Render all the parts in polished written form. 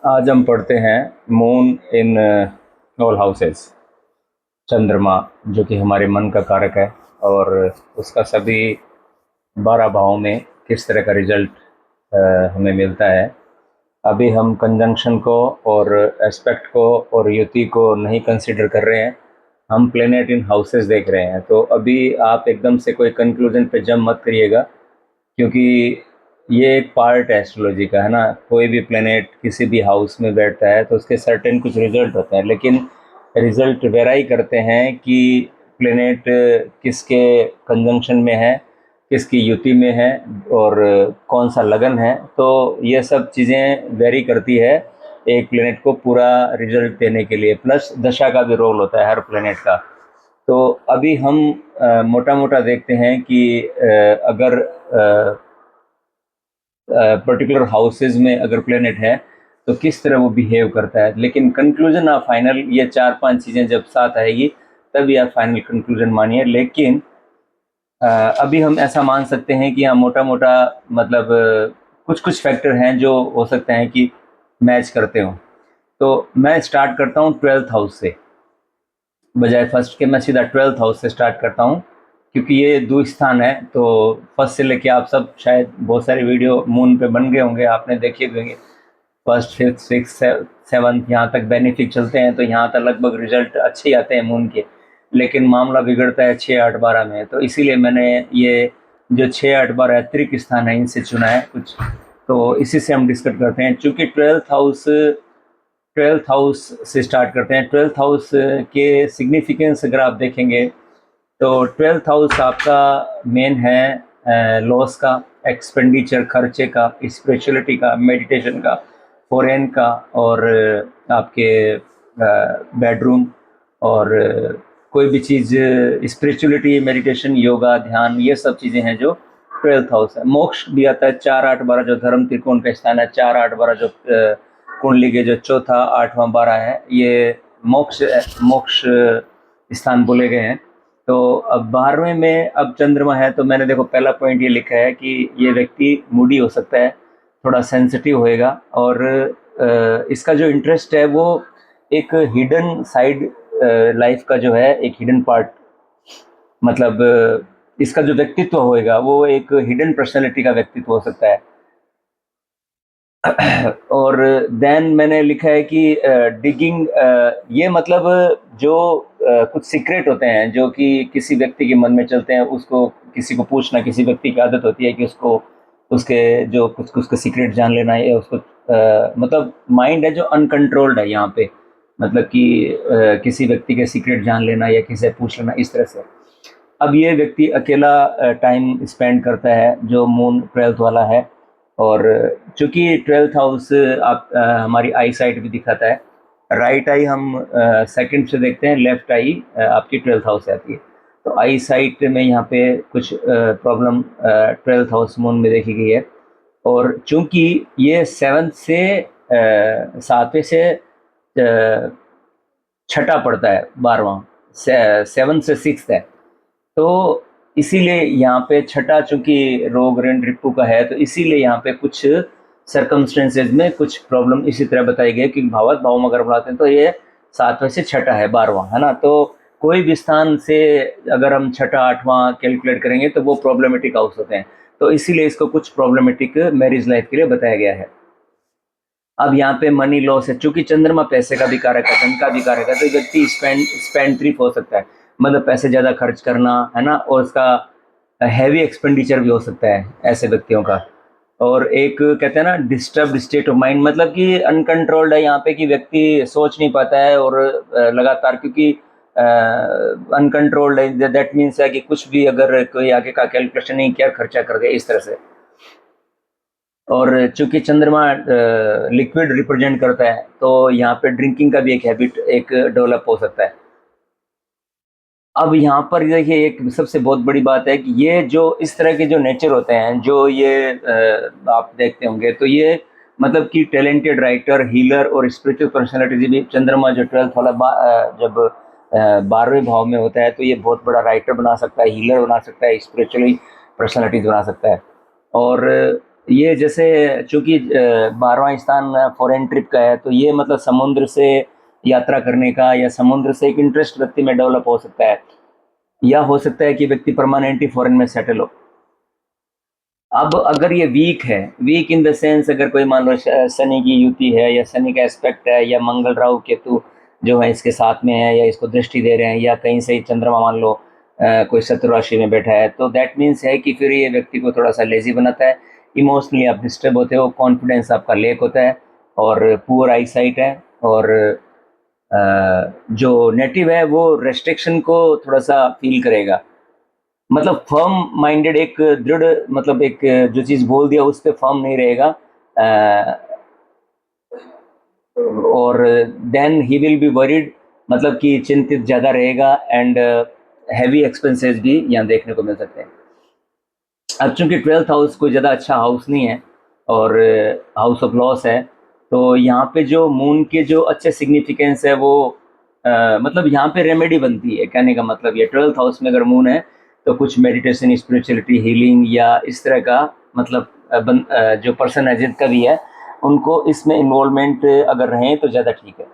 आज हम पढ़ते हैं मून इन ऑल हाउसेस। चंद्रमा जो कि हमारे मन का कारक है और उसका सभी 12 भावों में किस तरह का रिजल्ट हमें मिलता है। अभी हम कंजंक्शन को और एस्पेक्ट को और युति को नहीं कंसिडर कर रहे हैं, हम प्लेनेट इन हाउसेस देख रहे हैं। तो अभी आप एकदम से कोई कंक्लूजन पे जंप मत करिएगा, क्योंकि ये एक पार्ट है एस्ट्रोलॉजी का, है ना। कोई भी प्लेनेट किसी भी हाउस में बैठता है तो उसके सर्टेन कुछ रिजल्ट होते हैं, लेकिन रिजल्ट वेराई करते हैं कि प्लेनेट किसके कंजंक्शन में है, किसकी युति में है और कौन सा लगन है। तो ये सब चीज़ें वेरी करती है एक प्लेनेट को पूरा रिजल्ट देने के लिए। प्लस दशा का भी रोल होता है हर प्लेनेट का। तो अभी हम मोटा मोटा देखते हैं कि अगर पर्टिकुलर हाउसेज में अगर प्लेनेट है तो किस तरह वो बिहेव करता है। लेकिन कंक्लूजन आप फाइनल ये 4-5 चीज़ें जब साथ आएगी तभी आप फाइनल कंक्लूजन मानिए। लेकिन अभी हम ऐसा मान सकते हैं कि हाँ, मोटा मोटा मतलब कुछ कुछ फैक्टर हैं जो हो सकते हैं कि मैच करते हों। तो मैं स्टार्ट करता हूँ 12th हाउस से, बजाय फर्स्ट के मैं सीधा 12th हाउस से स्टार्ट करता हूँ, क्योंकि ये दो स्थान है। तो फर्स्ट से लेके आप सब शायद बहुत सारे वीडियो मून पे बन गए होंगे, आपने देखे भी होंगे। फर्स्ट, फिफ्थ, सिक्स, सेवन्थ यहाँ तक बेनिफिक चलते हैं, तो यहाँ तक लगभग रिजल्ट अच्छे ही आते हैं मून के। लेकिन मामला बिगड़ता है 6, 8, 12 में। तो इसीलिए मैंने ये जो 6, 8, 12 अतिरिक्त स्थान है इनसे चुना है कुछ। तो इसी से हम डिस्कस करते हैं, चूँकि 12th हाउस से स्टार्ट करते हैं। 12th हाउस के सिग्निफिकेंस अगर आप देखेंगे तो 12th हाउस आपका मेन है लॉस का, एक्सपेंडिचर, खर्चे का, स्पिरिचुअलिटी का, मेडिटेशन का, फॉरेन का, और आपके बेडरूम और कोई भी चीज़, स्पिरिचुअलिटी, मेडिटेशन, योगा, ध्यान, ये सब चीज़ें हैं जो 12th हाउस है। मोक्ष भी आता है 4, 8, 12 जो धर्म त्रिकोण का स्थान है। 4, 8, 12 जो कुंडली के जो चौथा, 8वां, 12 है, ये मोक्ष स्थान बोले गए हैं। तो अब 12वें में अब चंद्रमा है, तो मैंने देखो पहला पॉइंट ये लिखा है कि ये व्यक्ति मूडी हो सकता है, थोड़ा सेंसिटिव होएगा, और इसका जो इंटरेस्ट है वो एक हिडन साइड लाइफ का जो है, एक हिडन पार्ट, मतलब इसका जो व्यक्तित्व होएगा वो एक हिडन पर्सनैलिटी का व्यक्तित्व हो सकता है। और देन मैंने लिखा है कि डिगिंग, ये मतलब जो कुछ सीक्रेट होते हैं जो कि किसी व्यक्ति के मन में चलते हैं, उसको किसी को पूछना, किसी व्यक्ति की आदत होती है कि उसको उसके जो कुछ उसके सीक्रेट जान लेना है, या उसको मतलब माइंड है जो अनकंट्रोल्ड है यहाँ पे, मतलब कि किसी व्यक्ति के सीक्रेट जान लेना या किसी से पूछ लेना, इस तरह से। अब ये व्यक्ति अकेला टाइम स्पेंड करता है जो मून 12th वाला है। और चूंकि 12th हाउस आप हमारी आई साइट भी दिखाता है। राइट आई हम सेकंड से देखते हैं, लेफ्ट आई आपकी 12th हाउस से आती है। तो आई साइट में यहाँ पे कुछ प्रॉब्लम 12th हाउस मून में देखी गई है। और चूंकि ये 7th से 7वें से छठा पड़ता है, 12वां, 7 से 6 है। तो इसीलिए यहाँ पे छठा चूंकि रोग ऋण रिपू का है, तो इसीलिए यहाँ पे कुछ सर्कमस्टेंसेज में कुछ प्रॉब्लम इसी तरह बताई गई कि भावत भाव में अगर बढ़ाते हैं तो ये 7वें से छठा है, 12वां, है ना। तो कोई भी स्थान से अगर हम छठा 8वां कैलकुलेट करेंगे तो वो प्रॉब्लमेटिक हाउस होते हैं। तो इसीलिए इसको कुछ प्रॉब्लमेटिक मैरिज लाइफ के लिए बताया गया है। अब यहाँ पे मनी लॉस है, चूंकि चंद्रमा पैसे का भी कारक है, धन का भी कारक है, तो व्यक्ति स्पेंड हो सकता है, मतलब पैसे ज़्यादा खर्च करना, है ना, और उसका हैवी एक्सपेंडिचर भी हो सकता है ऐसे व्यक्तियों का। और एक कहते हैं ना डिस्टर्ब्ड स्टेट ऑफ माइंड, मतलब कि अनकंट्रोल्ड है यहाँ पे, कि व्यक्ति सोच नहीं पाता है और लगातार, क्योंकि अनकंट्रोल्ड है, दैट मीन्स है कि कुछ भी अगर कोई आगे का कैलकुलेशन नहीं किया, खर्चा कर दिया, इस तरह से। और चूंकि चंद्रमा लिक्विड रिप्रेजेंट करता है, तो यहाँ पे ड्रिंकिंग का भी एक हैबिट एक डेवलप हो सकता है। अब यहाँ पर देखिए एक सबसे बहुत बड़ी बात है कि ये जो इस तरह के जो नेचर होते हैं, जो ये आप देखते होंगे, तो ये मतलब कि टैलेंटेड राइटर, हीलर और स्पिरिचुअल पर्सनालिटी भी, चंद्रमा जो 12th वाला जब 12वें भाव में होता है, तो ये बहुत बड़ा राइटर बना सकता है, हीलर बना सकता है, स्पिरिचुअली पर्सनालिटीज बना सकता है। और ये जैसे चूँकि 12वां स्थान फॉरेन ट्रिप का है, तो ये मतलब समुद्र से यात्रा करने का या समुद्र से एक इंटरेस्ट व्यक्ति में डेवलप हो सकता है, या हो सकता है कि व्यक्ति परमानेंटली फॉरेन में सेटल हो। अब अगर ये वीक है, वीक इन द सेंस अगर कोई मान लो शनि की युति है या शनि का एस्पेक्ट है या मंगल राहु केतु जो है इसके साथ में है या इसको दृष्टि दे रहे हैं या कहीं से ही चंद्रमा मान लो कोई शत्रु राशि में बैठा है, तो दैट मीन्स है कि फिर ये व्यक्ति को थोड़ा सा लेजी बनाता है, इमोशनली आप डिस्टर्ब होते हो, कॉन्फिडेंस आपका लेक होता है और पुअर आई साइट है, और जो नेटिव है वो रेस्ट्रिक्शन को थोड़ा सा फील करेगा, मतलब फर्म माइंडेड, एक दृढ़, मतलब एक जो चीज़ बोल दिया उस पे फर्म नहीं रहेगा, और then he will be worried, मतलब कि चिंतित ज़्यादा रहेगा, एंड हैवी एक्सपेंसेस भी यहाँ देखने को मिल सकते हैं। अब चूंकि 12th हाउस कोई ज़्यादा अच्छा हाउस नहीं है और हाउस ऑफ लॉस है, तो यहाँ पे जो मून के जो अच्छे सिग्निफिकेंस है वो मतलब यहाँ पे रेमेडी बनती है, कहने का मतलब ये 12th हाउस में अगर मून है तो कुछ मेडिटेशन, स्पिरिचुअलिटी, हीलिंग या इस तरह का, मतलब जो पर्सन है जिनका भी है उनको इसमें इन्वॉल्वमेंट अगर रहें तो ज़्यादा ठीक है।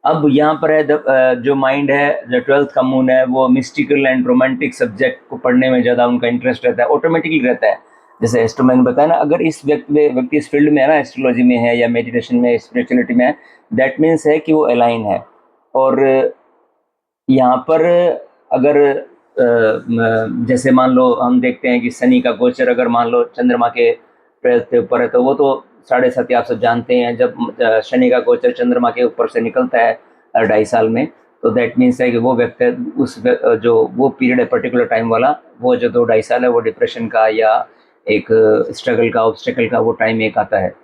अब यहाँ पर है जो माइंड है, जो 12th का मून है, वो मिस्टिकल एंड रोमांटिक सब्जेक्ट को पढ़ने में ज़्यादा उनका इंटरेस्ट रहता है, ऑटोमेटिकली रहता है। जैसे एस्ट्रो मैंने बताया ना, अगर इस व्यक्ति इस फील्ड में है ना, एस्ट्रोलॉजी में है या मेडिटेशन में, स्पिरिचुअलिटी में है, दैट मीन्स है कि वो अलाइन है। और यहाँ पर अगर जैसे मान लो हम देखते हैं कि शनि का गोचर अगर मान लो चंद्रमा के 12th के ऊपर है, तो वो तो 7.5 आप सब जानते हैं, जब शनि का गोचर चंद्रमा के ऊपर से निकलता है 2.5 साल में, तो दैट मीन्स है कि वो व्यक्ति जो वो पीरियड है पर्टिकुलर टाइम वाला, वो जो 2-2.5 साल है वो डिप्रेशन का या एक स्ट्रगल का, ऑब्स्टेकल का वो टाइम एक आता है।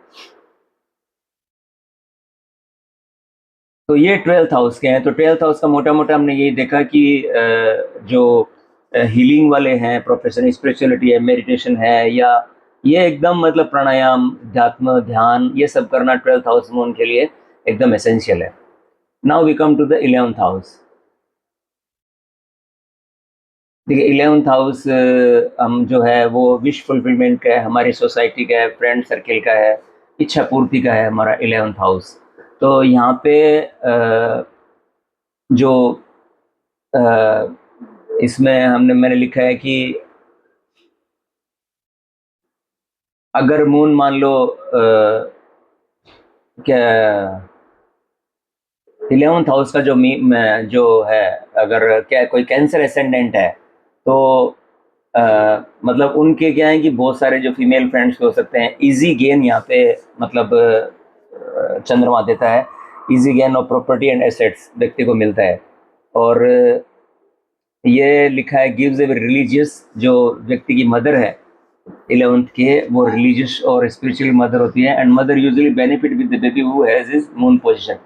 तो ये 12th हाउस के हैं। तो 12th हाउस का मोटा मोटा हमने यही देखा कि जो हीलिंग वाले हैं, प्रोफेशन, स्पिरिचुअलिटी है, मेडिटेशन है, या ये एकदम मतलब प्राणायाम, ध्यात्म, ध्यान, ये सब करना 12th हाउस में उनके लिए एकदम एसेंशियल है। Now we come to the 11th house. देखिए 11th हाउस हम जो है वो विश फुलफिलमेंट का है, हमारी सोसाइटी का है, फ्रेंड सर्किल का है, इच्छा पूर्ति का है हमारा 11th हाउस। तो यहाँ पे जो इसमें मैंने लिखा है कि अगर मून मान लो क्या 11th हाउस का जो है, अगर क्या कोई कैंसर एसेंडेंट है, तो मतलब उनके क्या है कि बहुत सारे जो फीमेल फ्रेंड्स हो सकते हैं, इजी गेन यहाँ पे, मतलब चंद्रमा देता है, easy gain of property and assets व्यक्ति को मिलता है। और ये लिखा है गिव्स ए रिलीजियस, जो व्यक्ति की मदर है 11th के, वो रिलीजियस और स्पिरिचुअल मदर होती है, and mother usually benefit with the baby who has his moon position,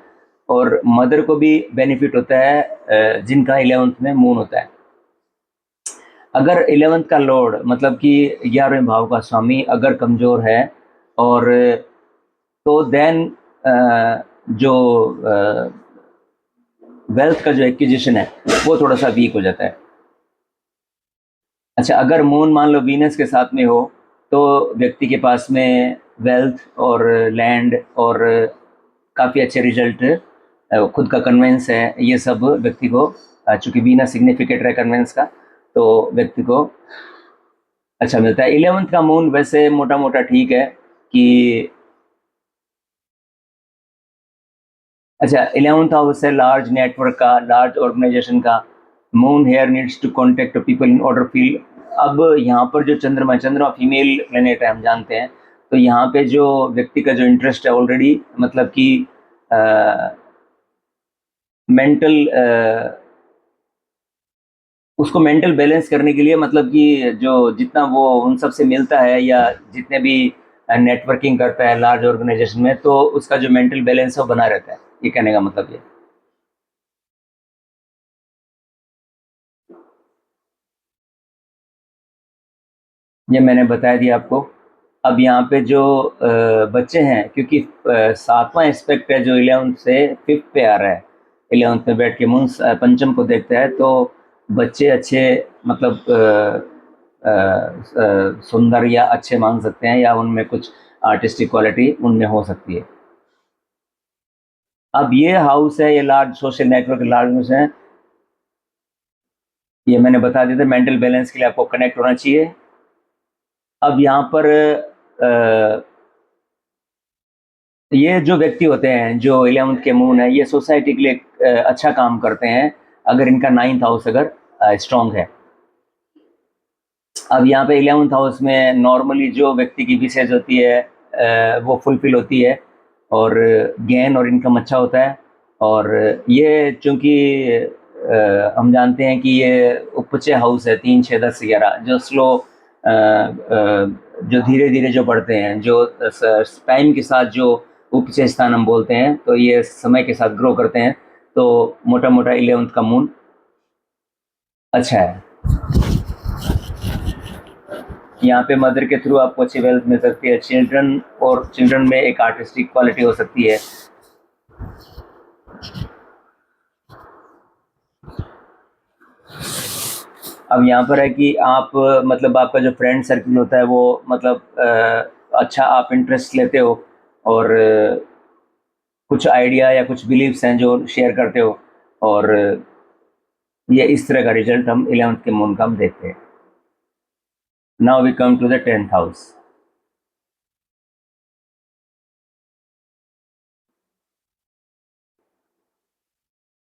और मदर को भी बेनिफिट होता है जिनका 11th में मून होता है। अगर 11th का लॉर्ड, मतलब कि 11वें भाव का स्वामी अगर कमज़ोर है, और तो देन जो वेल्थ का जो एक्विजिशन है वो थोड़ा सा वीक हो जाता है। अच्छा, अगर मून मान लो वीनस के साथ में हो, तो व्यक्ति के पास में वेल्थ और लैंड और काफ़ी अच्छे रिजल्ट, खुद का कन्वेंस है, ये सब व्यक्ति को, चूँकि वीनस सिग्निफिकेटर है कन्वेंस का, तो व्यक्ति को अच्छा मिलता है। 11th का मून वैसे मोटा मोटा ठीक है कि अच्छा, 11th हाउस है लार्ज नेटवर्क का, लार्ज ऑर्गेनाइजेशन का। Moon here needs to contact people in order feel. अब यहाँ पर जो चंद्रमा फीमेल प्लेनेट है हम जानते हैं, तो यहाँ पे जो व्यक्ति का जो इंटरेस्ट है ऑलरेडी, मतलब कि मेंटल, उसको मेंटल बैलेंस करने के लिए, मतलब कि जो जितना वो उन सब से मिलता है या जितने भी नेटवर्किंग करता है लार्ज ऑर्गेनाइजेशन में, तो उसका जो मेंटल बैलेंस है वो बना रहता है, ये कहने का मतलब ये। मैंने बता दिया आपको। अब यहाँ पे जो बच्चे हैं, क्योंकि 7वां एस्पेक्ट है जो 11th से 5th पे आ रहा है, 11th में बैठ के मून पंचम को देखता है तो बच्चे अच्छे मतलब सुंदर या अच्छे मान सकते हैं, या उनमें कुछ आर्टिस्टिक क्वालिटी उनमें हो सकती है। अब ये हाउस है, ये large social network large house है, ये मैंने बता दिया था मेंटल बैलेंस के लिए आपको कनेक्ट होना चाहिए। अब यहाँ पर ये जो व्यक्ति होते हैं जो 11th के मून है, ये सोसाइटी के लिए अच्छा काम करते हैं अगर इनका 9th हाउस अगर स्ट्रॉन्ग है। अब यहाँ पे 11th हाउस में नॉर्मली जो व्यक्ति की विशेष होती है वो फुलफिल होती है, और गेन और इनकम अच्छा होता है। और ये चूँकि हम जानते हैं कि ये उपचय हाउस है 3, 6, 10, 11 जो स्लो जो धीरे-धीरे जो बढ़ते हैं, जो टाइम के साथ जो उपचय स्थान हम बोलते हैं, तो ये समय के साथ ग्रो करते हैं। तो मोटा-मोटा 11th का मून अच्छा है। यहाँ पे मदर के थ्रू आपको अच्छी वेल्थ मिल सकती है। चिल्ड्रन में एक आर्टिस्टिक क्वालिटी हो सकती है। अब यहाँ पर है कि आप मतलब आपका जो फ्रेंड सर्किल होता है वो मतलब अच्छा आप इंटरेस्ट लेते हो, और कुछ आइडिया या कुछ बिलीव्स हैं जो शेयर करते हो, और ये इस तरह का रिजल्ट हम 11th के मून का हम देखते हैं। Now we come to the 10th house.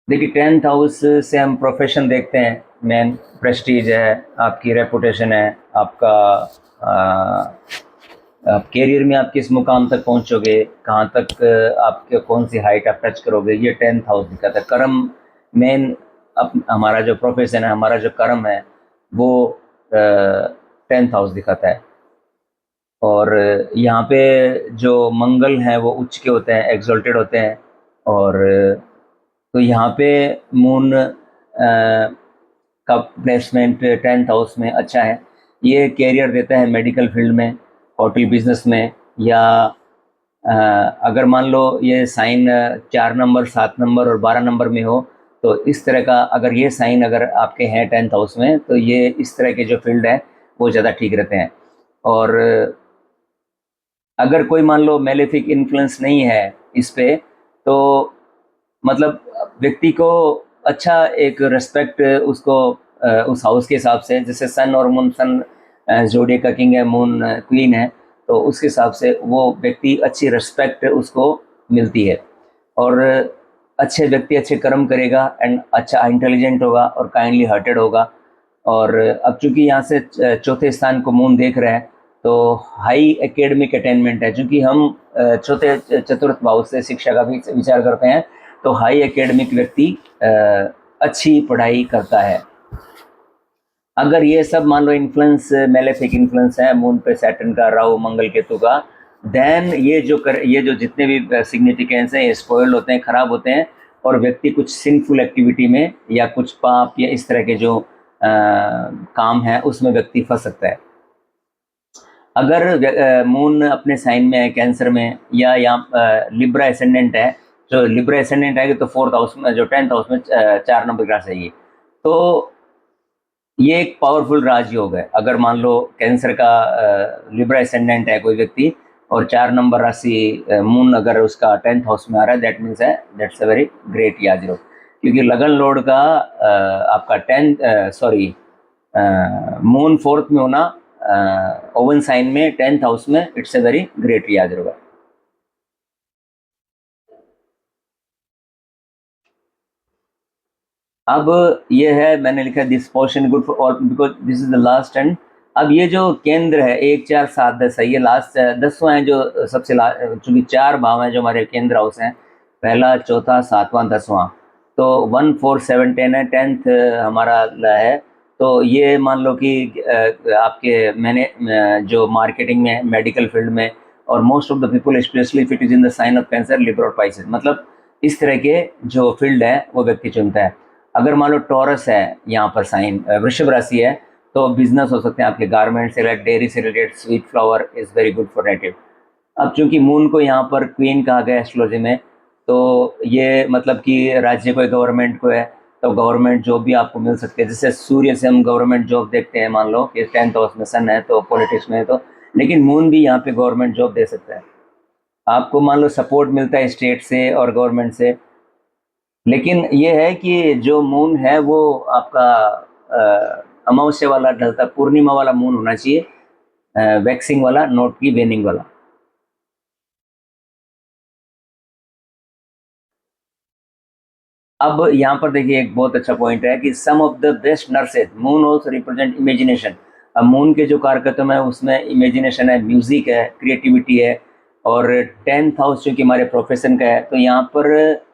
देखिए 10th हाउस से हम प्रोफेशन देखते हैं, मेन प्रेस्टीज है, आपकी रेपुटेशन है, आपका आप कैरियर में आप किस मुकाम तक पहुंचोगे, कहाँ तक आपके कौन सी हाइट आप टच करोगे, ये 10th हाउस दिखाता है। कर्म मेन हमारा जो प्रोफेशन है, हमारा जो कर्म है वो 10th हाउस दिखाता है। और यहाँ पे जो मंगल हैं वो उच्च के होते हैं, एक्सॉल्टेड होते हैं। और तो यहाँ पे मून का प्लेसमेंट 10th हाउस में अच्छा है। ये कैरियर देता है मेडिकल फील्ड में, होटल बिजनेस में, या अगर मान लो ये साइन 4 नंबर, 7 नंबर और 12 नंबर में हो, तो इस तरह का अगर ये साइन अगर आपके हैं 10th हाउस में, तो ये इस तरह के जो फील्ड है वो ज़्यादा ठीक रहते हैं। और अगर कोई मान लो मेलेफिक इन्फ्लुएंस नहीं है इस पे, तो मतलब व्यक्ति को अच्छा एक रिस्पेक्ट उसको उस हाउस के हिसाब से, जैसे सन और मून, सन जोडिएक का किंग है, मून क्वीन है, तो उसके हिसाब से वो व्यक्ति अच्छी रिस्पेक्ट उसको मिलती है। और अच्छे व्यक्ति अच्छे कर्म करेगा एंड अच्छा इंटेलिजेंट होगा और काइंडली हार्टेड होगा। और अब चूंकि यहाँ से चौथे स्थान को मून देख रहे हैं, तो हाई एकेडमिक अटेनमेंट है, चूंकि हम चौथे चतुर्थ भाव से शिक्षा का भी विचार करते हैं, तो हाई एकेडमिक व्यक्ति अच्छी पढ़ाई करता है। अगर ये सब मान लो इन्फ्लुएंस मेलेफिक इन्फ्लुएंस है मून पे, सैटर्न का, राहु, मंगल, केतु का, देन ये जो जितने भी सिग्निफिकेंस हैं ये स्पॉइल्ड होते हैं, खराब होते हैं, और व्यक्ति कुछ सिंफुल एक्टिविटी में या कुछ पाप या इस तरह के जो काम है उसमें व्यक्ति फंस सकता है। अगर मून अपने साइन में है, कैंसर में, या यहाँ लिब्रा एसेंडेंट है, जो लिब्रा एसेंडेंट है तो 4th हाउस में, जो 10th हाउस में 4 नंबर ग्रास है, ये तो ये एक पावरफुल राजयोग है। अगर मान लो कैंसर का लिब्रा एसेंडेंट है कोई व्यक्ति, और 4 नंबर राशि मून अगर उसका 10th हाउस में आ रहा है, दैट मीन्स है दैट्स अ वेरी ग्रेट याजयोग। क्योंकि लगन लॉर्ड का आपका 10th मून 4th में होना ओवन साइन में 10th हाउस में, इट्स अ वेरी ग्रेट याजयोग। अब ये है, मैंने लिखा this portion good for all because this is the last and. अब ये जो केंद्र है 1, 4, 7, 10 है, ये लास्ट 10वां है जो सबसे चूंकि 4 भाव हैं जो हमारे केंद्र हाउस हैं, पहला, चौथा, 7वां, 10वां, तो 1, 4, 7, 10 है, 10th हमारा है। तो ये मान लो कि आपके मैंने जो मार्केटिंग में, मेडिकल फील्ड में, और most of the people specially if it is in the sign of cancer, libra और पाइसेस, मतलब इस तरह के जो फील्ड है वो व्यक्ति चुनता है। अगर मान लो टॉरस है यहाँ पर साइन, वृषभ राशि है, तो बिजनेस हो सकते हैं आपके गारमेंट से रिलेटेड, डेयरी से related, sweet flower is very good for native. अब चूंकि मून को यहाँ पर क्वीन कहा गया एस्ट्रोलॉजी में, तो ये मतलब कि राज्य को गवर्नमेंट को है, तो गवर्नमेंट जॉब भी आपको मिल सकती है। जैसे सूर्य से हम गवर्नमेंट जॉब देखते हैं, मान लो कि 10th हाउस में सन है तो पॉलिटिक्स में है, तो लेकिन मून भी यहाँ पे गवर्नमेंट जॉब दे सकता है आपको। मान लो सपोर्ट मिलता है स्टेट से और गवर्नमेंट से, लेकिन ये है कि जो मून है वो आपका अमावस्या वाला ढलता पूर्णिमा वाला मून होना चाहिए, वैक्सिंग वाला, नोट की वेनिंग वाला। अब यहाँ पर देखिए एक बहुत अच्छा पॉइंट है कि some of the best nurses moon also represent imagination. अब मून के जो कारकत्व है उसमें इमेजिनेशन है, म्यूजिक है, क्रिएटिविटी है, और 10th हाउस जो कि हमारे प्रोफेशन का है, तो यहाँ पर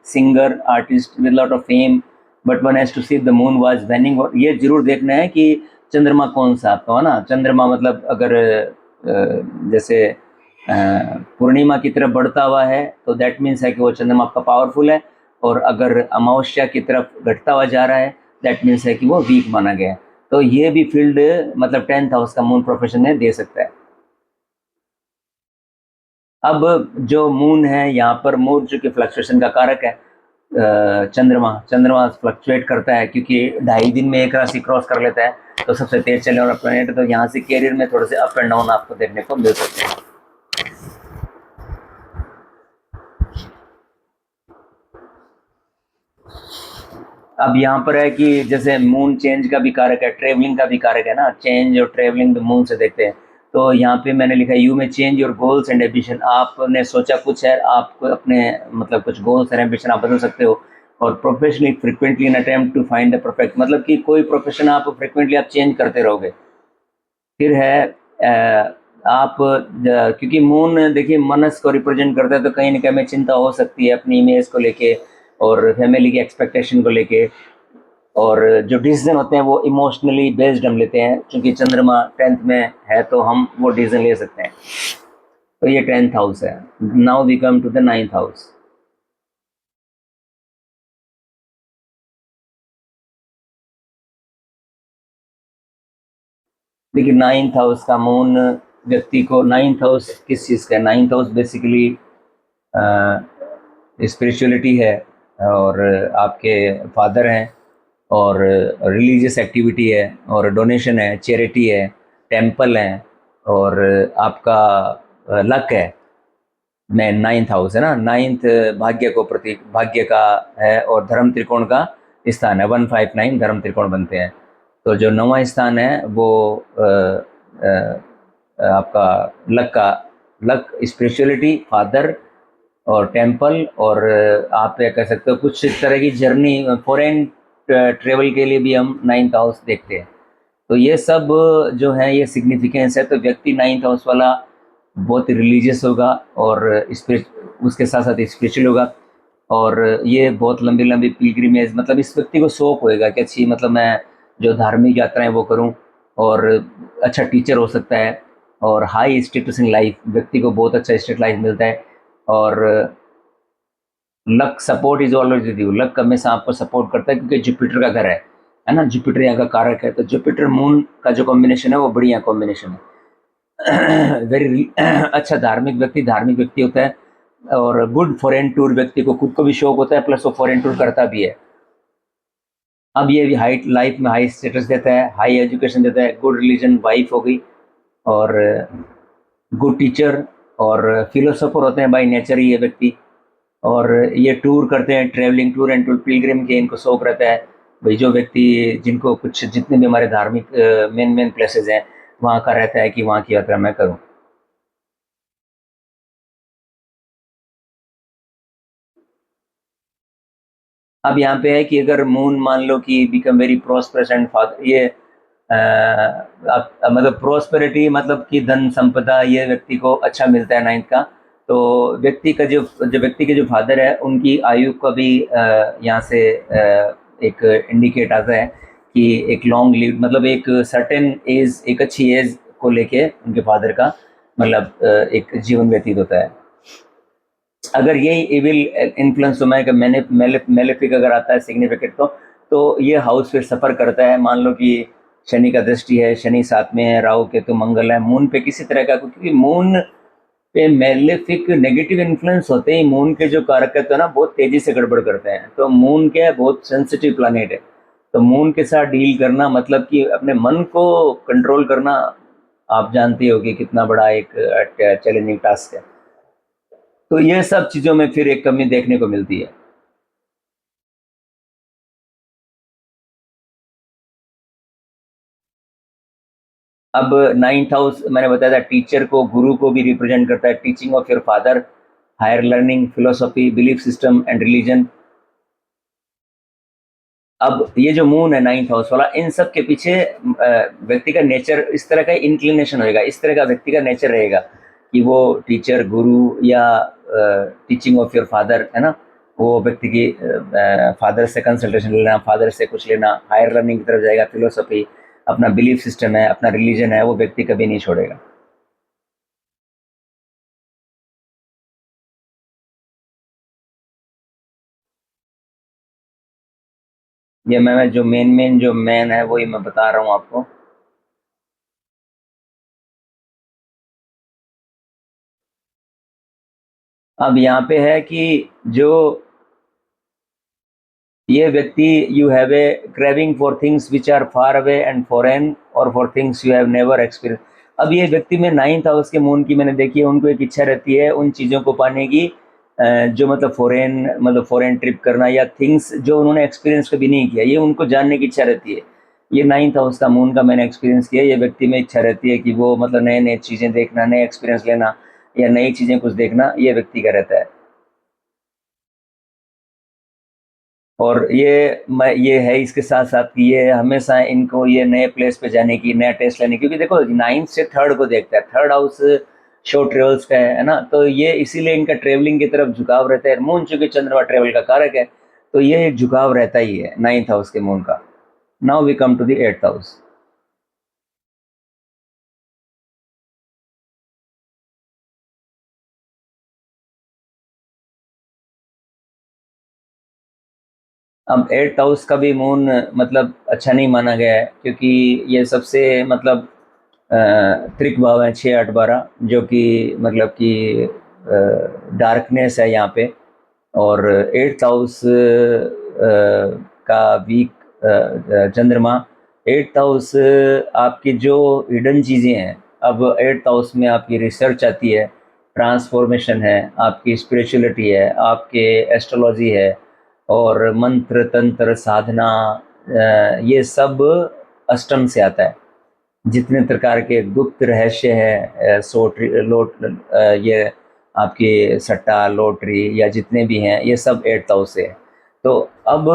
singer, artist with lot of fame, but one has to see the moon was waning. और ये जरूर देखना है कि चंद्रमा कौन सा आपका हो ना। चंद्रमा मतलब अगर जैसे पूर्णिमा की तरफ बढ़ता हुआ है तो दैट मीन्स है कि वो चंद्रमा आपका पावरफुल है, और अगर अमावस्या की तरफ घटता हुआ जा रहा है दैट मीन्स है कि वो वीक माना गया है। तो ये भी फील्ड मतलब 10th हाउस का मून प्रोफेशन में दे सकता है। अब जो मून है यहाँ पर, मून जो कि फ्लक्चुएशन का कारक है, चंद्रमा चंद्रमा फ्लक्चुएट करता है क्योंकि 2.5 दिन में एक राशि क्रॉस कर लेता है, तो सबसे तेज चलने वाला प्लेनेट है। तो यहाँ से कैरियर में थोड़े से अप एंड डाउन आपको देखने को मिल सकते हैं। अब यहाँ पर है कि जैसे मून चेंज का भी कारक है, ट्रेवलिंग का भी कारक है ना। चेंज और ट्रेवलिंग मून से देखते हैं। तो यहाँ पे मैंने लिखा है यू में change your goals and ambition. आपने सोचा कुछ है, आपको अपने मतलब कुछ गोल्स एंड एम्बिशन आप बदल सकते हो। और professionally frequently in attempt to find the perfect, मतलब कि कोई प्रोफेशन आप फ्रिक्वेंटली आप चेंज करते रहोगे। फिर है क्योंकि मून देखिए मनस को रिप्रेजेंट करता है, तो कहीं ना कहीं हमें चिंता हो सकती है अपनी इमेज को लेके और फैमिली की एक्सपेक्टेशन को लेके, और जो डिसीजन होते हैं वो इमोशनली बेस्ड हम लेते हैं। क्योंकि चंद्रमा 10th में है तो हम वो डिसीजन ले सकते हैं। तो ये 10th हाउस है। Now we come to the 9th house. देखिए 9th हाउस का मून व्यक्ति को, 9th हाउस किस चीज़ का है? 9th हाउस बेसिकली स्पिरिचुअलिटी है, और आपके फादर हैं, और रिलीजियस एक्टिविटी है, और डोनेशन है, चैरिटी है, टेम्पल है, और आपका लक है। 9th हाउस है ना, 9th भाग्य को प्रतीक, भाग्य का है, और धर्म त्रिकोण का स्थान है। 159 धर्म त्रिकोण बनते हैं। तो जो 9वां स्थान है वो आपका लक का, लक, स्पिरिचुअलिटी, फादर और टेम्पल, और आप ये कह सकते हो कुछ इस तरह की जर्नी, फॉरेन ट्रेवल के लिए भी हम 9th हाउस देखते हैं। तो ये सब जो है ये सिग्निफिकेंस है। तो व्यक्ति 9th हाउस वाला बहुत रिलीजियस होगा, और उसके साथ साथ स्पिरिचुअल होगा, और ये बहुत लंबी लंबी पिलग्रिमेज, मतलब इस व्यक्ति को शौक होएगा कि अच्छी, मतलब मैं जो धार्मिक यात्राएं वो करूं, और अच्छा टीचर हो सकता है, और हाई स्टेटस इन लाइफ, व्यक्ति को बहुत अच्छा स्टेट लाइफ मिलता है। और luck support is always with you, luck हमेशा आपको सपोर्ट करता है क्योंकि जुपिटर का घर है ना, जुपिटर यहाँ का कारक है। तो जुपिटर मून का जो कॉम्बिनेशन है वो बढ़िया कॉम्बिनेशन है। वेरी अच्छा धार्मिक व्यक्ति होता है, और गुड फॉरेन टूर, व्यक्ति को खुद को भी शौक होता है प्लस वो फॉरेन टूर करता भी है। अब ये भी हाई लाइफ में हाई स्टेटस देता है, हाई एजुकेशन देता है, गुड रिलीजन वाइफ हो गई, और गुड टीचर, और फिलोसोफर होते हैं बाई नेचर ये व्यक्ति। और ये टूर करते हैं, travelling tour and tour, Pilgrim के इनको शौक रहता है। भाई जो व्यक्ति, जिनको कुछ जितने भी हमारे धार्मिक मेन मेन प्लेसेस हैं वहाँ का रहता है कि वहाँ की यात्रा मैं करूँ। अब यहाँ पे है कि अगर मून मान लो कि become very prosperous and father, ये मतलब प्रोस्पेरिटी मतलब कि धन संपदा ये व्यक्ति को अच्छा मिलता है 9th का। तो व्यक्ति का जो व्यक्ति के जो फादर है उनकी आयु का भी यहाँ से एक इंडिकेट आता है कि एक लॉन्ग लिव, मतलब एक सर्टेन एज, एक अच्छी एज को लेके उनके फादर का मतलब एक जीवन व्यतीत होता है। अगर यही इविल इन्फ्लुएंस हुआ है कि मैंने मेलेफिक अगर आता है सिग्निफिकेंट, तो ये हाउस फिर सफ़र करता है। मान लो कि शनि का दृष्टि है, शनि 7 में है, राहु केतु मंगल है, मून पे किसी तरह का, क्योंकि मून पे मेलेफिक नेगेटिव इन्फ्लुएंस होते ही मून के जो कारक है ना बहुत तेजी से गड़बड़ करते हैं। तो मून क्या है, बहुत सेंसिटिव प्लानेट है। तो मून के साथ डील करना मतलब कि अपने मन को कंट्रोल करना, आप जानते हो कि कितना बड़ा एक चैलेंजिंग टास्क है। तो ये सब चीज़ों में फिर एक कमी देखने को मिलती है। अब 9th हाउस मैंने बताया था, टीचर को, गुरु को भी रिप्रेजेंट करता है, teaching of your father, higher learning, philosophy, belief system and religion. अब ये जो मून है 9th हाउस वाला, इन सब के पीछे व्यक्ति का नेचर, इस तरह का इंक्लिनेशन होएगा, इस तरह का व्यक्ति का नेचर रहेगा कि वो टीचर, गुरु या टीचिंग ऑफ योर फादर है ना, वो व्यक्ति की फादर से कंसल्टेशन लेना, फादर से कुछ लेना, हायर लर्निंग की तरफ जाएगा, फिलोसॉफी, अपना बिलीफ सिस्टम है, अपना रिलीजन है, वो व्यक्ति कभी नहीं छोड़ेगा। ये मैं जो मेन जो मैन है वही मैं बता रहा हूँ आपको। अब यहाँ पे है कि जो ये व्यक्ति, you have a craving for things which are far away and foreign, और for things you have never experience. अब ये व्यक्ति में 9th हाउस के मून की मैंने देखी है, उनको एक इच्छा रहती है उन चीज़ों को पाने की जो मतलब फॉरेन ट्रिप करना, या थिंग्स जो उन्होंने एक्सपीरियंस कभी नहीं किया, ये उनको जानने की इच्छा रहती है। ये 9th हाउस का मून का मैंने एक्सपीरियंस किया। ये व्यक्ति में इच्छा रहती है कि वो मतलब नए नए चीज़ें देखना, नए एक्सपीरियंस लेना, या नई चीज़ें कुछ देखना, ये व्यक्ति का रहता है। और ये है इसके साथ साथ कि ये हमेशा इनको ये नए प्लेस पे जाने की, नया टेस्ट लेने की, क्योंकि देखो 9th से 3rd को देखता है, 3rd हाउस शॉर्ट ट्रेवल्स का है ना, तो ये इसीलिए इनका ट्रेवलिंग की तरफ झुकाव रहता है। मून चूंकि चंद्रमा ट्रेवल का कारक है, तो ये एक झुकाव रहता ही है 9th हाउस के मून का। Now we come to the 8th house. अब 8th हाउस का भी मून मतलब अच्छा नहीं माना गया है, क्योंकि ये सबसे मतलब त्रिक भाव है 6, 8, 12, जो कि मतलब कि डार्कनेस है यहाँ पे। और 8th हाउस का वीक चंद्रमा, 8th हाउस आपकी जो हिडन चीज़ें हैं, अब 8th हाउस में आपकी रिसर्च आती है, ट्रांसफॉर्मेशन है, आपकी स्पिरिचुअलिटी है, आपके एस्ट्रोलॉजी है, और मंत्र तंत्र साधना, ये सब अष्टम से आता है। जितने प्रकार के गुप्त रहस्य है, ये आपकी सट्टा, लॉटरी, या जितने भी हैं, ये सब 8th हाउस से है। तो अब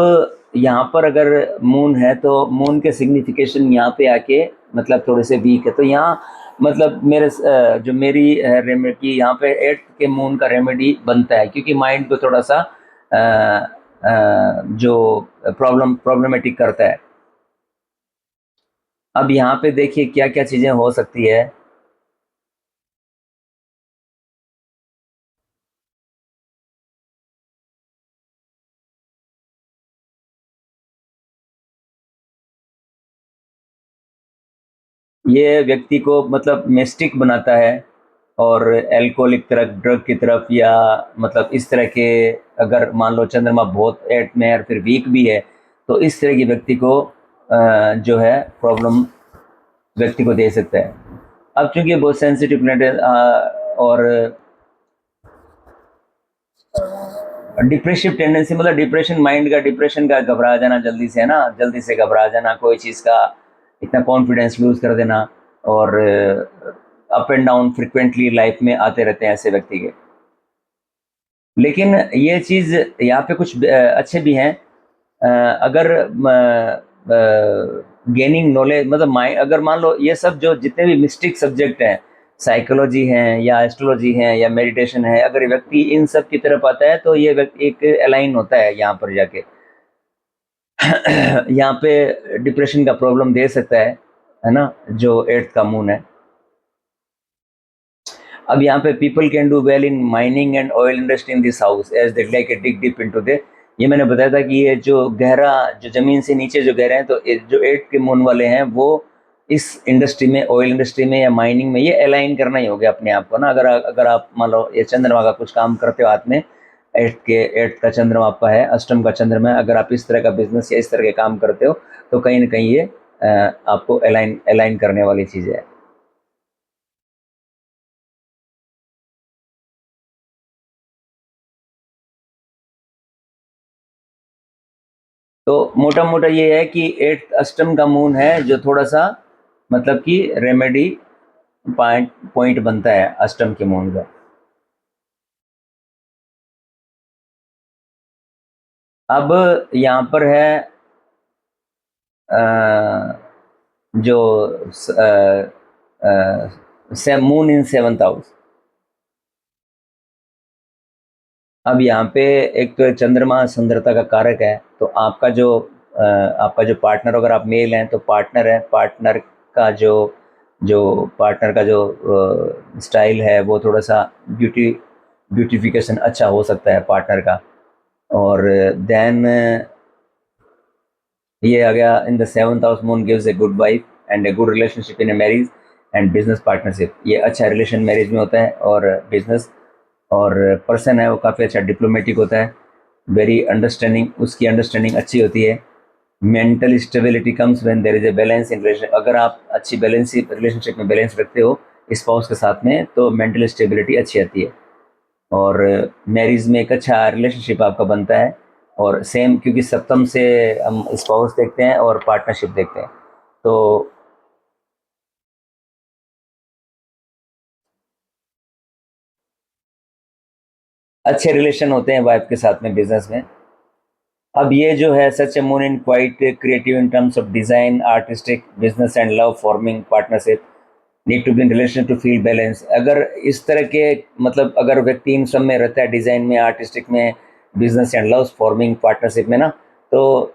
यहाँ पर अगर मून है, तो मून के सिग्निफिकेशन यहाँ पे आके मतलब थोड़े से वीक है। तो यहाँ मतलब जो मेरी रेमेडी यहाँ पे 8th के मून का रेमेडी बनता है, क्योंकि माइंड को थोड़ा सा जो प्रॉब्लमेटिक करता है। अब यहाँ पे देखिए क्या क्या चीज़ें हो सकती है। ये व्यक्ति को मतलब मिस्टिक बनाता है, और एल्कोहलिक तरफ, ड्रग की तरफ, या मतलब इस तरह के, अगर मान लो चंद्रमा बहुत 8 में है और फिर वीक भी है, तो इस तरह की व्यक्ति को जो है प्रॉब्लम व्यक्ति को दे सकता है। अब चूंकि बहुत सेंसिटिव प्लेनेट है, और डिप्रेसिव टेंडेंसी, मतलब डिप्रेशन, माइंड का डिप्रेशन का, घबरा जाना जल्दी से, है ना, जल्दी से घबरा जाना, कोई चीज़ का इतना कॉन्फिडेंस लूज कर देना, और up and down frequently life में आते रहते हैं ऐसे व्यक्ति के। लेकिन ये चीज़ यहाँ पे कुछ अच्छे भी हैं। अगर गेनिंग नॉलेज, मतलब अगर मान लो ये सब जो जितने भी मिस्टिक सब्जेक्ट हैं, साइकोलॉजी हैं या एस्ट्रोलॉजी हैं या मेडिटेशन है, अगर व्यक्ति इन सब की तरफ आता है, तो ये व्यक्ति एक अलाइन होता है यहाँ पर जाके। यहाँ पे डिप्रेशन का प्रॉब्लम दे सकता है ना, जो 8th का मून है। अब यहाँ पे people can do well in mining and oil industry in this house as they like a dig deep into they. ये मैंने बताया था कि ये जो गहरा, जो जमीन से नीचे जो गहरे हैं, तो जो 8th के मून वाले हैं वो इस इंडस्ट्री में, ऑयल इंडस्ट्री में या माइनिंग में, ये अलाइन करना ही हो गया अपने आप को ना। अगर आप मान लो ये चंद्रमा का कुछ काम करते हो हाथ में, एट्थ का चंद्रमा आपका है, अष्टम का चंद्रमा है, अगर आप इस तरह का बिजनेस या इस तरह के काम करते हो तो कहीं ना कहीं ये आपको अलाइन करने वाली चीज़ है। तो मोटा मोटा ये है कि एट्थ अष्टम का मून है जो थोड़ा सा मतलब कि रेमेडी पॉइंट बनता है अष्टम के मून का। अब यहाँ पर है जो मून इन सेवंथ हाउस। अब यहाँ पे एक तो चंद्रमा सुंदरता का कारक है, तो आपका जो पार्टनर, अगर आप मेल हैं तो पार्टनर है, का जो जो पार्टनर का जो स्टाइल है वो थोड़ा सा ब्यूटिफिकेशन अच्छा हो सकता है पार्टनर का। और देन ये आ गया in the seventh house, moon gives a good wife and a good relationship in a marriage and business partnership. ये अच्छा रिलेशन मैरिज में होता है और बिजनेस, और पर्सन है वो काफ़ी अच्छा डिप्लोमेटिक होता है, वेरी अंडरस्टैंडिंग, उसकी अंडरस्टैंडिंग अच्छी होती है। Mental stability comes when there is a balance in relation. अगर आप अच्छी बैलेंस रिलेशनशिप में बैलेंस रखते हो स्पाउस के साथ में तो मेंटल स्टेबिलिटी अच्छी आती है, और मैरिज में एक अच्छा रिलेशनशिप आपका बनता है। और सेम, क्योंकि सप्तम से हम स्पाउस देखते हैं और पार्टनरशिप देखते हैं, तो अच्छे रिलेशन होते हैं वाइफ के साथ में बिजनेस में। अब ये जो है such a moon in quite creative in terms of design, artistic, business and love forming partnership, need to be in relation to feel balance. अगर इस तरह के मतलब अगर व्यक्ति इन सब में रहता है, डिजाइन में, आर्टिस्टिक में, business and love forming partnership में ना, तो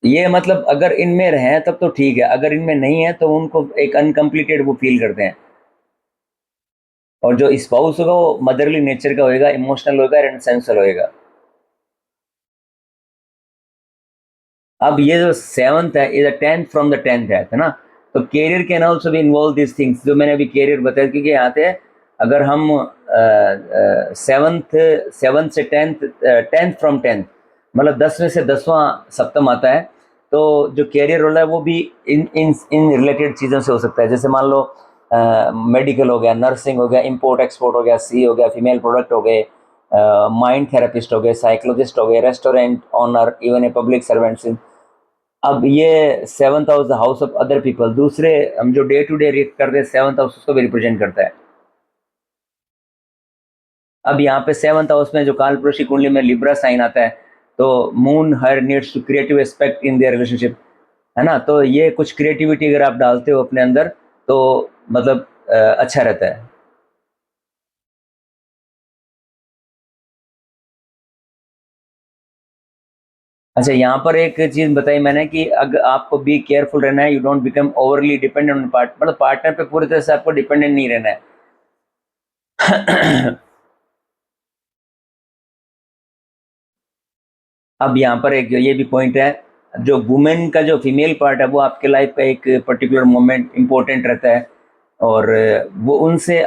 ये मतलब अगर इनमें रहें तब तो ठीक है, अगर इनमें नहीं है तो उनको एक अनकम्प्लीटेड वो फील करते हैं। और जो स्पाउस होगा वो मदरली नेचर का होएगा, इमोशनल होएगा एंड सेंसुअल होएगा। अब ये जो सेवंथ है is a tenth from the tenth है ना, तो कैरियर कैन ऑल्सो भी इन्वॉल्व दिस थिंग्स जो मैंने अभी कैरियर बताया, क्योंकि यहाँ पे अगर हम सेवंथ सेवंथ से टेंथ, टेंथ फ्रॉम टेंथ मतलब 10 में से 10वां सप्तम आता है, तो जो कैरियर रोल है वो भी इन इन इन रिलेटेड चीज़ों से हो सकता है। जैसे मान लो मेडिकल हो गया, नर्सिंग हो गया, इंपोर्ट एक्सपोर्ट हो गया, सी हो गया, फीमेल प्रोडक्ट हो गए, माइंड थेरेपिस्ट हो गए, साइकोलॉजिस्ट हो गए, restaurant owner, even a public servants. अब ये seventh house, the house of other people, दूसरे हम जो डे टू डे रिएक्ट करते हैं सेवंथ हाउस उसको भी रिप्रेजेंट करता है। अब यहाँ पे सेवंथ हाउस में जो कालपुरुष की कुंडली में लिब्रा साइन आता है, तो moon her needs to creative aspect in their relationship, है ना, तो ये कुछ क्रिएटिविटी अगर आप डालते हो अपने अंदर तो मतलब अच्छा रहता है। अच्छा, यहाँ पर एक चीज बताई मैंने कि अगर आपको बी केयरफुल रहना है, you don't become overly dependent on part, मतलब पार्टनर पे पूरी तरह से आपको डिपेंडेंट नहीं रहना है। अब यहाँ पर एक ये भी पॉइंट है, जो वुमेन का जो फीमेल पार्ट है वो आपके लाइफ का एक पर्टिकुलर मोमेंट इम्पोर्टेंट रहता है, और वो उनसे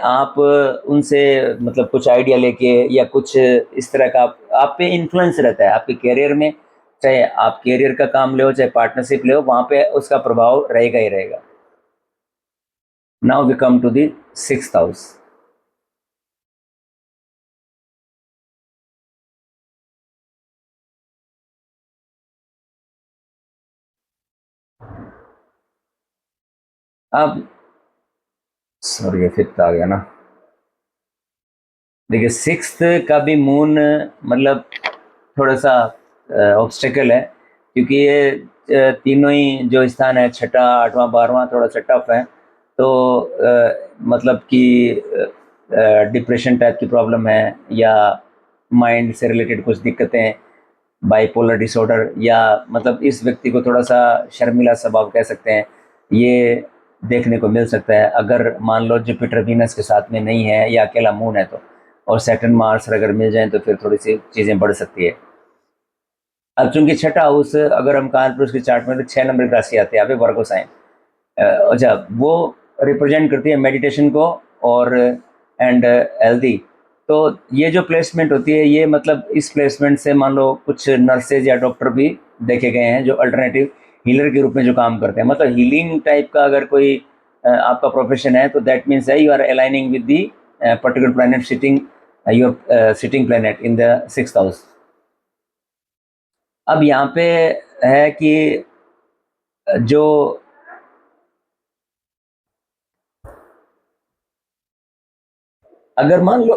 मतलब कुछ आइडिया लेके या कुछ इस तरह का आप पे इन्फ्लुएंस रहता है आपके कैरियर में, चाहे आप कैरियर का काम ले हो चाहे पार्टनरशिप ले हो, वहाँ पे उसका प्रभाव रहेगा ही रहेगा। Now we come to the sixth house. अब सॉरी फिफ्थ आ गया ना। देखिए सिक्स्थ का भी मून मतलब थोड़ा सा ऑब्स्टेकल है, क्योंकि ये तीनों ही जो स्थान है, छठा, आठवां, बारहवां, थोड़ा सा टफ है। तो मतलब कि डिप्रेशन टाइप की प्रॉब्लम है, या माइंड से रिलेटेड कुछ दिक्कतें, बाइपोलर डिसऑर्डर, या मतलब इस व्यक्ति को थोड़ा सा शर्मिला स्वभाव कह सकते हैं, ये देखने को मिल सकता है अगर मान लो जुपिटर वीनस के साथ में नहीं है या अकेला मून है तो। और सैटर्न मार्स अगर मिल जाए तो फिर थोड़ी सी चीज़ें बढ़ सकती है। अब चूंकि छठा हाउस अगर हम कालपुरुष के चार्ट में तो 6 नंबर की राशि आती है यहाँ पे वर्गो साइन, अच्छा, वो रिप्रेजेंट करती है मेडिटेशन को और एंड हेल्दी। तो ये जो प्लेसमेंट होती है, ये मतलब इस प्लेसमेंट से मान लो कुछ नर्सेज या डॉक्टर भी देखे गए हैं जो अल्टरनेटिव हीलर के रूप में जो काम करते हैं। मतलब हीलिंग टाइप का अगर कोई आपका प्रोफेशन है तो दैट मीन्स है you are aligning with the particular planet sitting your sitting planet in the 6th house. अब यहाँ पे है कि जो अगर मान लो